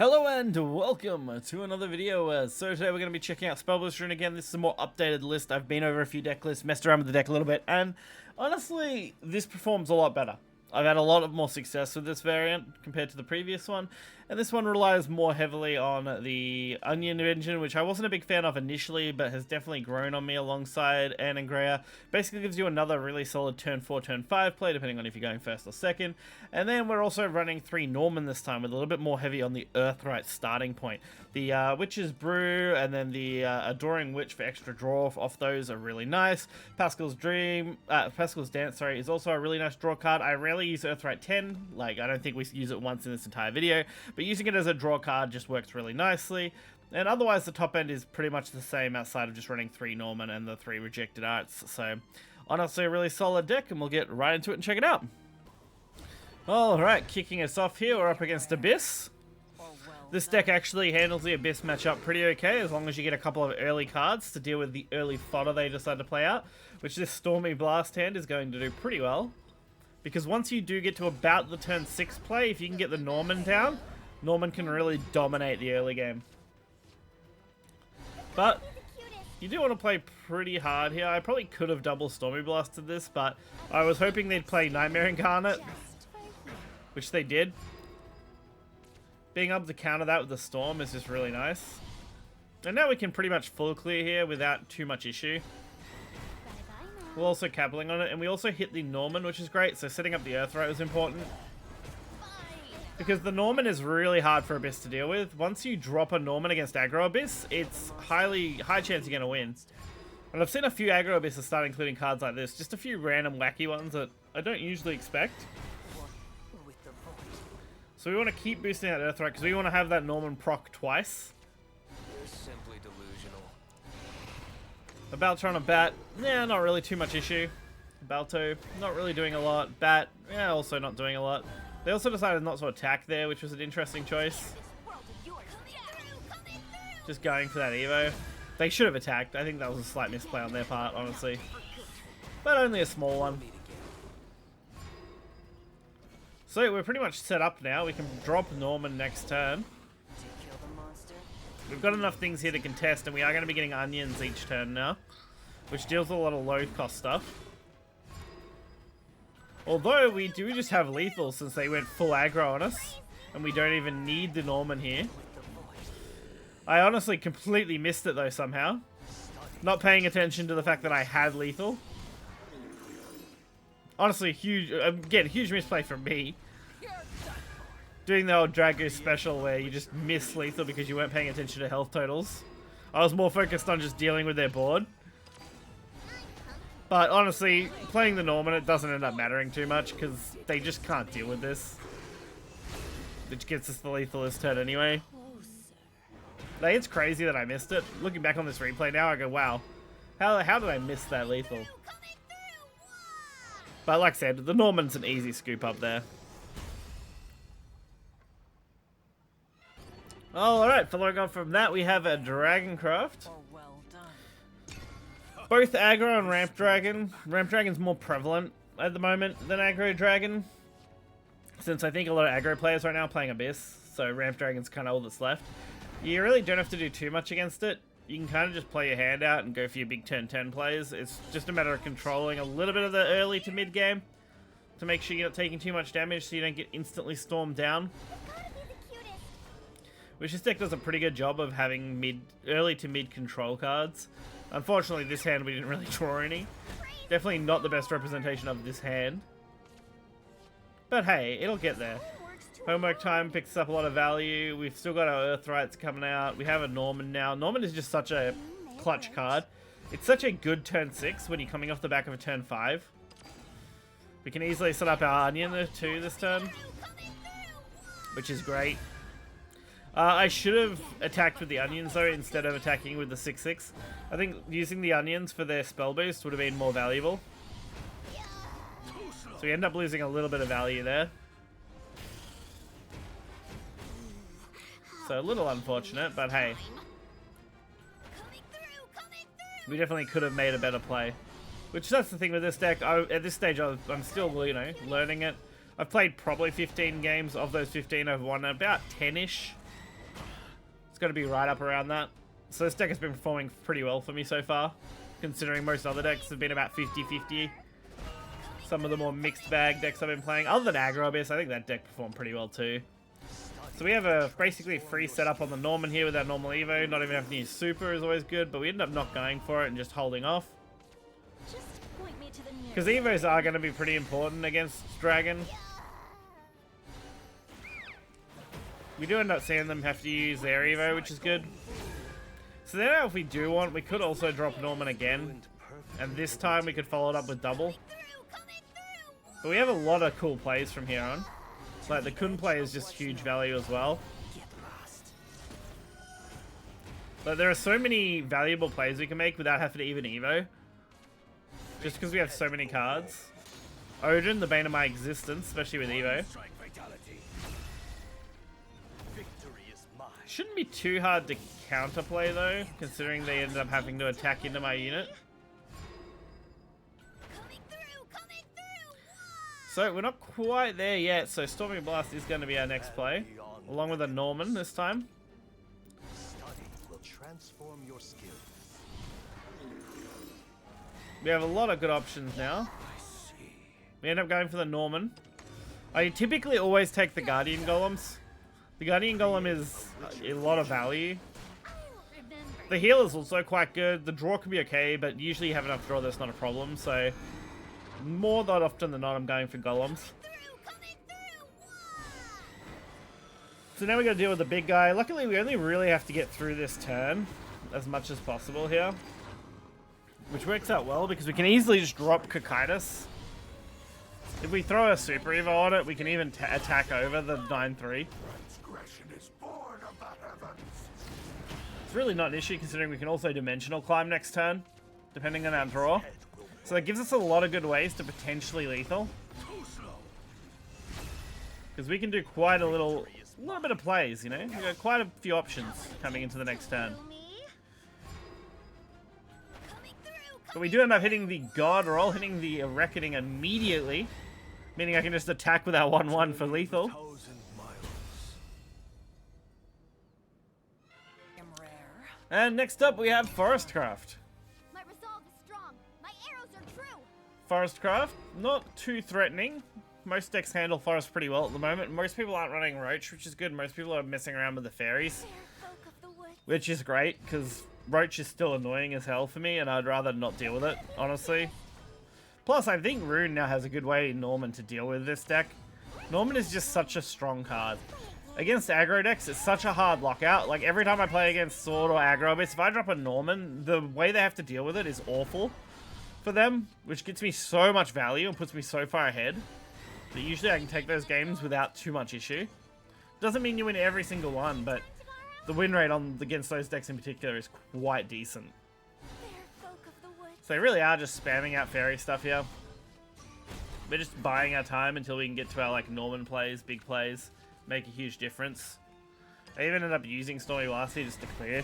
Hello and welcome to another video. So today we're going to be checking out SpellBoost Rune again. This is a more updated list. I've been over a few deck lists, messed around with the deck a little bit, and honestly, this performs a lot better. I've had a lot more success with this variant compared to the previous one, and this one relies more heavily on the Onion engine, which I wasn't a big fan of initially, but has definitely grown on me alongside Anangrea. Basically gives you another really solid turn 4, turn 5 play, depending on if you're going first or second. And then we're also running 3 Norman this time, with a little bit more heavy on the Earthright starting point. The Witch's Brew, and then the Adoring Witch for extra draw off those are really nice. Pascal's Dance, sorry, is also a really nice draw card. I rarely use Earthright 10, like I don't think we use it once in this entire video, but using it as a draw card just works really nicely. And otherwise the top end is pretty much the same outside of just running 3 Norman and the 3 Rejected Arts. So honestly a really solid deck, and we'll get right into it and check it out. Alright, kicking us off here, we're up against Abyss. This deck actually handles the Abyss matchup pretty okay, as long as you get a couple of early cards to deal with the early fodder they decide to play out, which this Stormy Blast hand is going to do pretty well. Because once you do get to about the turn 6 play, if you can get the Norman down, Norman can really dominate the early game. But you do want to play pretty hard here. I probably could have double Stormy Blasted this, but I was hoping they'd play Nightmare Incarnate, which they did. Being able to counter that with the Storm is just really nice. And now we can pretty much full clear here without too much issue. We're also capping on it, and we also hit the Norman, which is great, so setting up the Earthright was important. Because the Norman is really hard for Abyss to deal with. Once you drop a Norman against Aggro Abyss, it's high chance you're going to win. And I've seen a few Aggro Abysses start including cards like this, just a few random wacky ones that I don't usually expect. So we want to keep boosting that Earthright, because we want to have that Norman proc twice. You're simply delusional. A Baltron and Bat, yeah, not really too much issue. Balto, not really doing a lot. Bat, yeah, also not doing a lot. They also decided not to attack there, which was an interesting choice. Just going for that Evo. They should have attacked. I think that was a slight misplay on their part, honestly. But only a small one. So we're pretty much set up now. We can drop Norman next turn. We've got enough things here to contest, and we are going to be getting onions each turn now, which deals with a lot of low cost stuff. Although we do just have lethal since they went full aggro on us, and we don't even need the Norman here. I honestly completely missed it though somehow. Not paying attention to the fact that I had lethal. Honestly, huge misplay from me. Doing the old Dragooseblaze special where you just miss lethal because you weren't paying attention to health totals. I was more focused on just dealing with their board. But honestly, playing the Norman, it doesn't end up mattering too much because they just can't deal with this. Which gets us the lethal this turn anyway. Like, it's crazy that I missed it. Looking back on this replay now, I go, wow. How did I miss that lethal? But like I said, the Norman's an easy scoop up there. Alright, following on from that, we have a Dragoncraft. Both Aggro and Ramp Dragon. Ramp Dragon's more prevalent at the moment than Aggro Dragon, since I think a lot of Aggro players right now are playing Abyss, so Ramp Dragon's kind of all that's left. You really don't have to do too much against it. You can kind of just play your hand out and go for your big turn 10 plays. It's just a matter of controlling a little bit of the early to mid game to make sure you're not taking too much damage so you don't get instantly stormed down. Which this deck does a pretty good job of having early to mid control cards. Unfortunately, this hand we didn't really draw any. Definitely not the best representation of this hand. But hey, it'll get there. Homework Time picks up a lot of value. We've still got our Earthrights coming out. We have a Norman now. Norman is just such a clutch card. It's such a good turn 6 when you're coming off the back of a turn 5. We can easily set up our Onion too this turn, which is great. I should have attacked with the Onions though instead of attacking with the 6/6. I think using the Onions for their spell boost would have been more valuable. So we end up losing a little bit of value there. So a little unfortunate, but hey. We definitely could have made a better play. Which that's the thing with this deck. At this stage I'm still, you know, learning it. I've played probably 15 games. Of those 15 I've won about 10-ish. got to be right up around that. So this deck has been performing pretty well for me so far, considering most other decks have been about 50-50. Some of the more mixed bag decks I've been playing, other than Aggro Abyss, I think that deck performed pretty well too. So we have a basically free setup on the Norman here with our normal Evo. Not even having to use Super is always good, but we end up not going for it and just holding off. Because Evos are going to be pretty important against Dragon. We do end up seeing them have to use their Evo, which is good. So then if we do want, we could also drop Norman again. And this time we could follow it up with double. But we have a lot of cool plays from here on. Like the Kun play is just huge value as well. But there are so many valuable plays we can make without having to even Evo. Just because we have so many cards. Odin, the bane of my existence, especially with Evo. Shouldn't be too hard to counterplay though, considering they ended up having to attack into my unit. So we're not quite there yet, so Storming Blast is going to be our next play, along with a Norman this time. We have a lot of good options now. We end up going for the Norman. I typically always take the Guardian Golems. The Guardian Golem is a lot of value. The heal is also quite good. The draw can be okay, but usually you have enough draw that's not a problem, so more that often than not I'm going for Golems. So now we got to deal with the big guy. Luckily we only really have to get through this turn as much as possible here, which works out well because we can easily just drop Cocytus. If we throw a Super Evo on it, we can even attack over the 9-3. It's really not an issue considering we can also Dimensional Climb next turn, depending on our draw. So that gives us a lot of good ways to potentially lethal. Because we can do quite a little bit of plays, you know? We've got quite a few options coming into the next turn. But we do end up hitting the God roll, hitting the Reckoning immediately. Meaning I can just attack with our 1-1 for lethal. And next up we have Forestcraft. My resolve is strong. My arrows are true. Forestcraft, not too threatening. Most decks handle Forest pretty well at the moment. Most people aren't running Roach, which is good. Most people are messing around with the fairies, which is great because Roach is still annoying as hell for me and I'd rather not deal with it, honestly. Plus, I think Rune now has a good way in Norman to deal with this deck. Norman is just such a strong card. Against aggro decks, it's such a hard lockout. Like, every time I play against Sword or Aggro Abyss, if I drop a Norman, the way they have to deal with it is awful for them, which gets me so much value and puts me so far ahead. But usually I can take those games without too much issue. Doesn't mean you win every single one, but the win rate against those decks in particular is quite decent. So they really are just spamming out fairy stuff here. We're just buying our time until we can get to our like Norman plays, big plays, make a huge difference. I even end up using Stormy Blast here just to clear.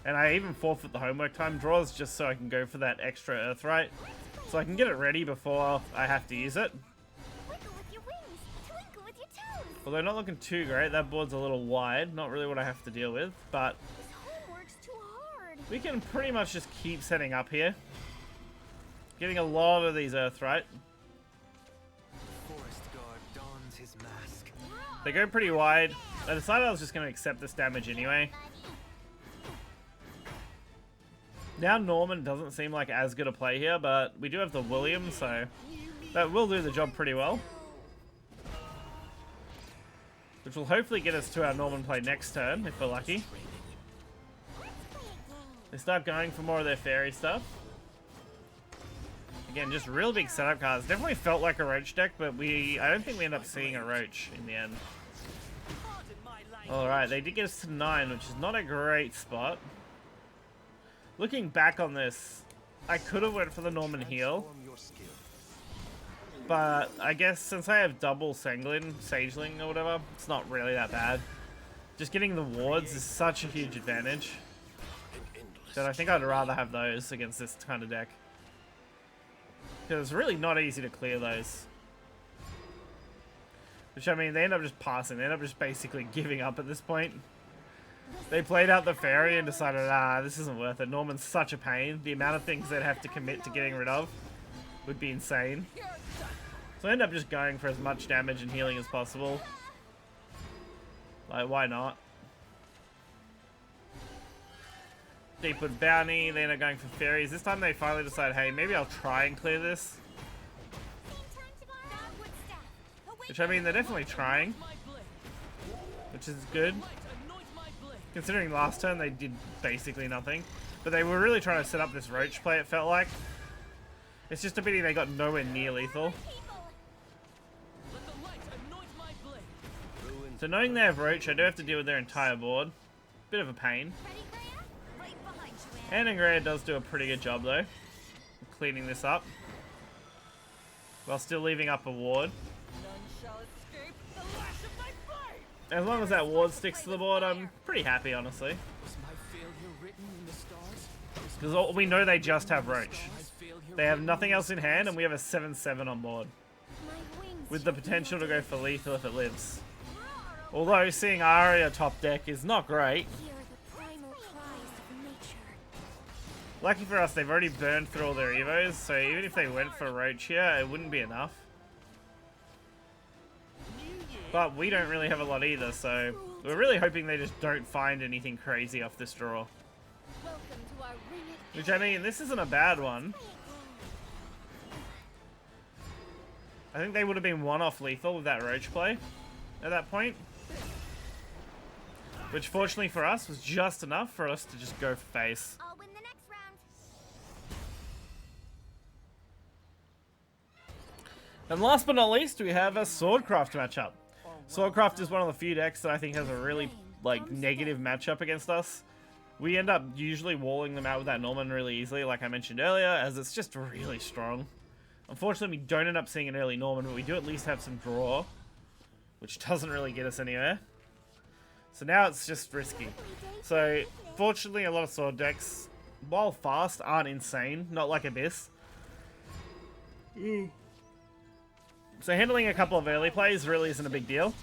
And I even forfeit the homework time draws just so I can go for that extra Earthright. So I can get it ready before I have to use it. Although not looking too great, that board's a little wide, not really what I have to deal with, but we can pretty much just keep setting up here. Getting a lot of these Earthright. They go pretty wide. I decided I was just going to accept this damage anyway. Now Norman doesn't seem like as good a play here, but we do have the William, so that will do the job pretty well. Which will hopefully get us to our Norman play next turn, if we're lucky. They start going for more of their fairy stuff. Again, just real big setup cards. Definitely felt like a Roach deck, but I don't think we end up seeing a Roach in the end. Alright, they did get us to 9, which is not a great spot. Looking back on this, I could have went for the Norman heal. But I guess since I have double Sageling or whatever, it's not really that bad. Just getting the wards is such a huge advantage that I think I'd rather have those against this kind of deck. Because it's really not easy to clear those. Which, I mean, they end up just passing. They end up just basically giving up at this point. They played out the fairy and decided, this isn't worth it. Norman's such a pain. The amount of things they'd have to commit to getting rid of would be insane. So I end up just going for as much damage and healing as possible. Like, why not? Deepwood Bounty, they end up going for fairies. This time they finally decide, hey, maybe I'll try and clear this. Which, I mean, they're definitely trying. Which is good. Considering last turn they did basically nothing. But they were really trying to set up this roach play, it felt like. It's just a pity they got nowhere near lethal. So knowing they have roach, I do have to deal with their entire board. Bit of a pain. And Angrea does do a pretty good job though, cleaning this up. While still leaving up a ward. As long as that ward sticks to the board, I'm pretty happy, honestly. Because we know they just have roach. They have nothing else in hand, and we have a 7/7 on board. With the potential to go for lethal if it lives. Although, seeing Arya top deck is not great. Lucky for us, they've already burned through all their evos, so even if they went for roach here, it wouldn't be enough. But we don't really have a lot either, so we're really hoping they just don't find anything crazy off this draw. Which, I mean, this isn't a bad one. I think they would have been one off lethal with that roach play at that point. Which, fortunately for us, was just enough for us to just go for face. I'll win the next round. And last but not least, we have a Swordcraft matchup. Swordcraft is one of the few decks that I think has a really, like, negative matchup against us. We end up usually walling them out with that Norman really easily, like I mentioned earlier, as it's just really strong. Unfortunately, we don't end up seeing an early Norman, but we do at least have some draw, which doesn't really get us anywhere. So now it's just risky. So, fortunately, a lot of sword decks, while fast, aren't insane, not like Abyss. So handling a couple of early plays really isn't a big deal.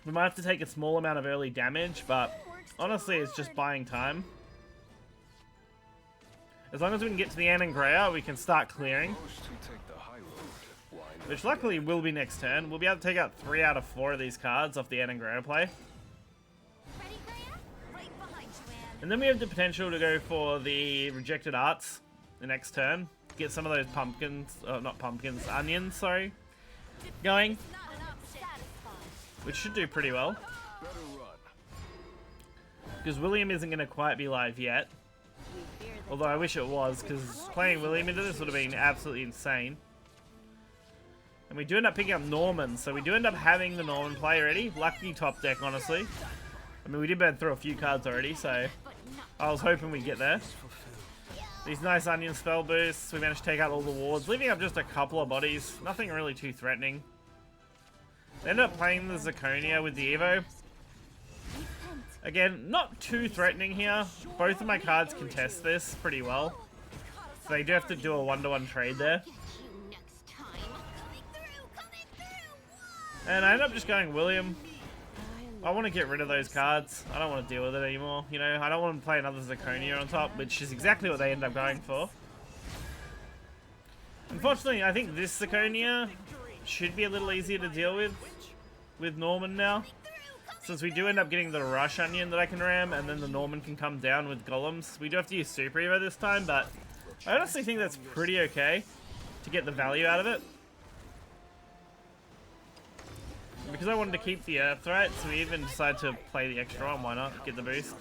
We might have to take a small amount of early damage, but honestly it's just buying time. As long as we can get to the Angrea, we can start clearing. Which luckily will be next turn. We'll be able to take out 3 out of 4 of these cards off the Angrea play. And then we have the potential to go for the Rejected Arts the next turn. Get some of those pumpkins, not pumpkins, onions, sorry, going. Which should do pretty well. Because William isn't going to quite be live yet. Although I wish it was, because playing William into this would have been absolutely insane. And we do end up picking up Norman, so we do end up having the Norman play already. Lucky top deck, honestly. I mean, we did burn through a few cards already, so I was hoping we'd get there. These nice onion spell boosts. We managed to take out all the wards, leaving up just a couple of bodies. Nothing really too threatening. They end up playing the Zirconia with the Evo. Again, not too threatening here. Both of my cards contest this pretty well. So they do have to do a 1-to-1 trade there. And I end up just going William. I want to get rid of those cards. I don't want to deal with it anymore. You know, I don't want to play another Zirconia on top, which is exactly what they end up going for. Unfortunately, I think this Zirconia should be a little easier to deal with Norman now. Since we do end up getting the Rush Onion that I can ram, and then the Norman can come down with Golems. We do have to use Super Evo this time, but I honestly think that's pretty okay to get the value out of it. Because I wanted to keep the Earth right, so we even decided to play the extra one. Why not? Get the boost.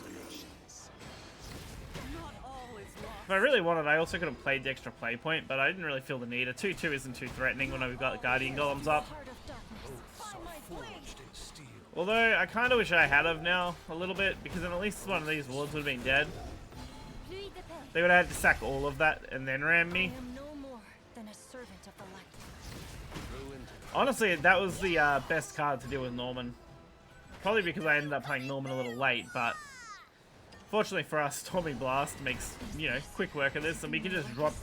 If I really wanted, I also could have played the extra play point, but I didn't really feel the need. A 2/2 isn't too threatening when we've got Guardian Golems up. Although, I kind of wish I had of now, a little bit, because then at least one of these wards would have been dead. They would have had to sack all of that and then ram me. Honestly, that was the best card to deal with Norman. Probably because I ended up playing Norman a little late, but fortunately for us, Stormy Blast makes, you know, quick work of this, and we can just drop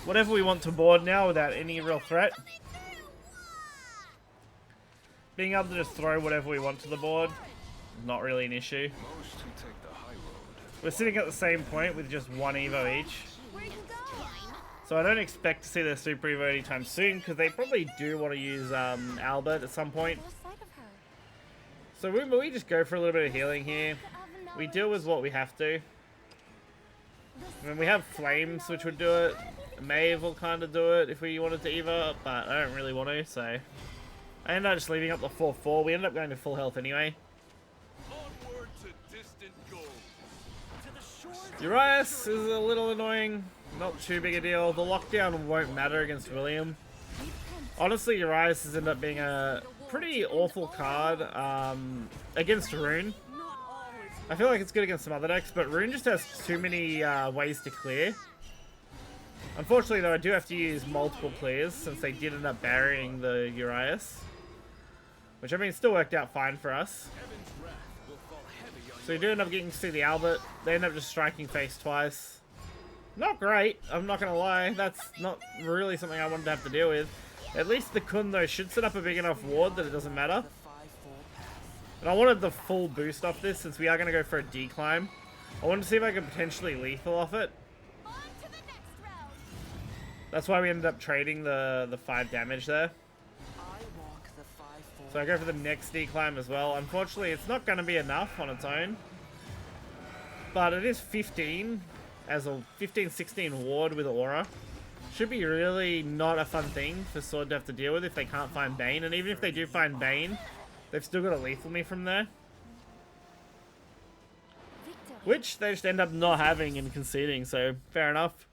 whatever we want to board now without any real threat. Being able to just throw whatever we want to the board not really an issue. Most who take the high road. We're sitting at the same point with just 1 Evo each. Where'd you go? So I don't expect to see their Super Evo anytime soon, because they probably do want to use Albert at some point. Lost sight of her. So we just go for a little bit of healing here. We deal with what we have to. I mean, we have Flames, which would do it. Maeve will kind of do it if we wanted to Evo, but I don't really want to, so... I ended up just leaving up the 4-4. We ended up going to full health anyway. Onward to distant goals. Urias is a little annoying. Not too big a deal. The lockdown won't matter against William. Honestly, Urias has ended up being a pretty awful card against Rune. I feel like it's good against some other decks, but Rune just has too many ways to clear. Unfortunately, though, I do have to use multiple clears since they did end up burying the Urias. Which, I mean, still worked out fine for us. So we do end up getting to see the Albert. They end up just striking face twice. Not great, I'm not going to lie. That's not really something I wanted to have to deal with. At least the Kun, though, should set up a big enough ward that it doesn't matter. And I wanted the full boost off this since we are going to go for a declimb. I wanted to see if I could potentially lethal off it. On to the next round. That's why we ended up trading the 5 damage there. So I go for the next declimb as well. Unfortunately, it's not going to be enough on its own. But it is 15 as a 15-16 ward with Aura. Should be really not a fun thing for Sword to have to deal with if they can't find Bane. And even if they do find Bane, they've still got to lethal me from there. Victory. Which they just end up not having and conceding, so fair enough.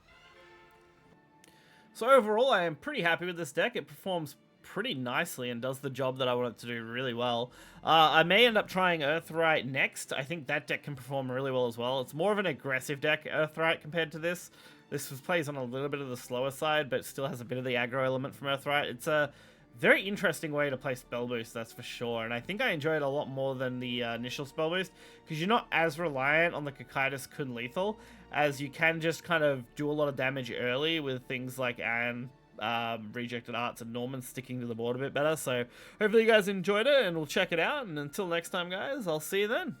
So overall, I am pretty happy with this deck. It performs pretty nicely and does the job that I want it to do really well. I may end up trying Earthright next. I think that deck can perform really well as well. It's more of an aggressive deck, Earthright, compared to this. This plays on a little bit of the slower side, but still has a bit of the aggro element from Earthright. It's a very interesting way to play SpellBoost, that's for sure. And I think I enjoy it a lot more than the initial SpellBoost, because you're not as reliant on the Cocytus Kun lethal, as you can just kind of do a lot of damage early with things like Anne, Rejected Arts, and Norman sticking to the board a bit better. So hopefully you guys enjoyed it, and we'll check it out. And until next time, guys, I'll see you then.